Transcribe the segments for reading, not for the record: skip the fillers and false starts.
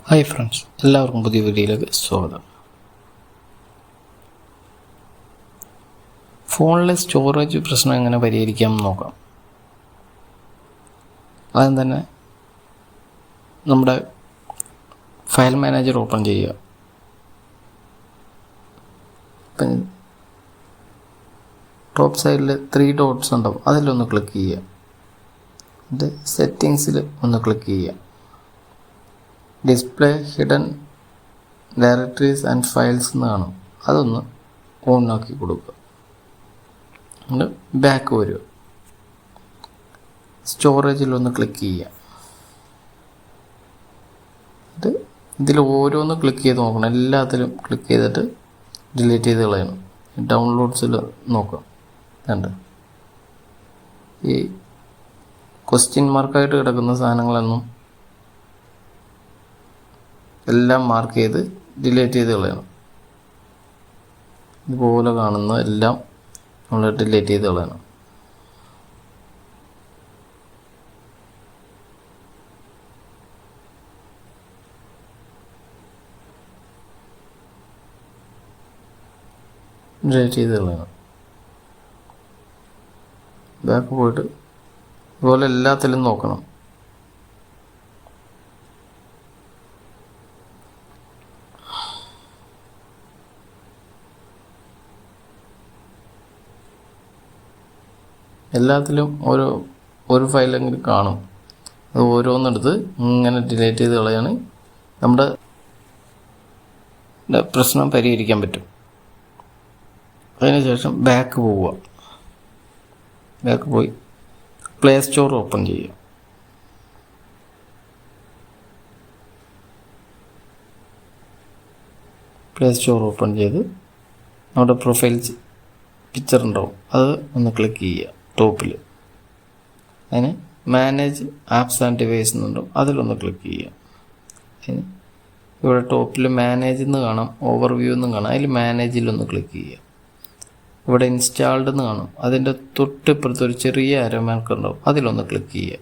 Hi friends, എല്ലാവർക്കും പുതിയ വീഡിയോയിലേക്ക് സ്വാഗതം. ഫോണിലെ സ്റ്റോറേജ് പ്രശ്നം എങ്ങനെ പരിഹരിക്കാം എന്ന് നോക്കാം. ആദ്യം തന്നെ നമ്മുടെ ഫയൽ മാനേജർ ഓപ്പൺ ചെയ്യുക. ഇപ്പം ടോപ്പ് സൈഡിൽ 3 ഡോട്ട്സ് ഉണ്ടാവും, അതിലൊന്ന് ക്ലിക്ക് ചെയ്യുക. എന്നിട്ട് സെറ്റിങ്സിൽ ഒന്ന് ക്ലിക്ക് ചെയ്യുക. Display hidden directories and files എന്ന് കാണും, അതൊന്ന് ഓണാക്കി കൊടുക്കുക. എന്നിട്ട് ബാക്ക് വരിക. സ്റ്റോറേജിലൊന്ന് ക്ലിക്ക് ചെയ്യുക. എന്നിട്ട് ഇതിൽ ഓരോന്ന് ക്ലിക്ക് ചെയ്ത് നോക്കണം. എല്ലാത്തിലും ക്ലിക്ക് ചെയ്തിട്ട് ഡിലീറ്റ് ചെയ്ത് കളയണം. ഡൗൺലോഡ്സിൽ നോക്കാം. കണ്ട് ഈ ക്വസ്റ്റ്യൻ മാർക്കായിട്ട് കിടക്കുന്ന സാധനങ്ങളൊന്നും എല്ലാം മാർക്ക് ചെയ്ത് ഡിലീറ്റ് ചെയ്ത് കളയണം. ഇതുപോലെ കാണുന്ന എല്ലാം നമ്മൾ ഡിലീറ്റ് ചെയ്ത് കളയണം. ഡിലീറ്റ് ചെയ്ത് കളയണം. ബാക്ക് പോയിട്ട് ഇതുപോലെ എല്ലാത്തിലും നോക്കണം. എല്ലാത്തിലും ഒരു ഫയലെങ്കിലും കാണും. അത് ഓരോന്നെടുത്ത് ഇങ്ങനെ ഡിലീറ്റ് ചെയ്ത് കളയാണ് നമ്മുടെ പ്രശ്നം പരിഹരിക്കാൻ പറ്റും. അതിനുശേഷം ബാക്ക് പോവുക. ബാക്ക് പോയി പ്ലേ സ്റ്റോർ ഓപ്പൺ ചെയ്യുക. പ്ലേ സ്റ്റോർ ഓപ്പൺ ചെയ്ത് നമ്മുടെ പ്രൊഫൈൽ പിക്ചർ ഉണ്ടാവും, അത് ഒന്ന് ക്ലിക്ക് ചെയ്യുക. ടോപ്പിൽ അതിന് മാനേജ് ആപ്സ് ആൻഡ് ഡിവൈസ് എന്നുണ്ടാവും, അതിലൊന്ന് ക്ലിക്ക് ചെയ്യുക. അതിന് ഇവിടെ ടോപ്പിൽ മാനേജ് എന്ന് കാണാം, ഓവർവ്യൂ എന്ന് കാണാം, അതിൽ മാനേജിലൊന്ന് ക്ലിക്ക് ചെയ്യുക. ഇവിടെ ഇൻസ്റ്റാൾഡ് എന്ന് കാണും, അതിൻ്റെ തൊട്ടിപ്പുറത്ത് ഒരു ചെറിയ അരമാർക്ക് ഉണ്ടാവും, അതിലൊന്ന് ക്ലിക്ക് ചെയ്യുക.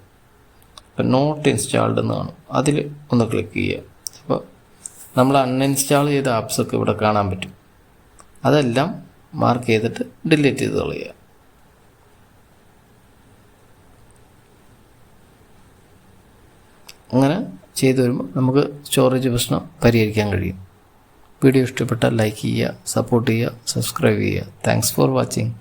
ഇപ്പം നോട്ട് ഇൻസ്റ്റാൾഡ് എന്ന് കാണും, അതിൽ ഒന്ന് ക്ലിക്ക് ചെയ്യുക. അപ്പോൾ നമ്മൾ അൺഇൻസ്റ്റാൾ ചെയ്ത ആപ്സൊക്കെ ഇവിടെ കാണാൻ പറ്റും. അതെല്ലാം മാർക്ക് ചെയ്തിട്ട് ഡിലീറ്റ് ചെയ്ത് കളയുക. അങ്ങനെ ചെയ്തു വരുമ്പോൾ നമുക്ക് സ്റ്റോറേജ് പ്രശ്നം പരിഹരിക്കാൻ കഴിയും. വീഡിയോ ഇഷ്ടപ്പെട്ടാൽ ലൈക്ക് ചെയ്യുക, സപ്പോർട്ട് ചെയ്യുക, സബ്സ്ക്രൈബ് ചെയ്യുക. Thanks for watching.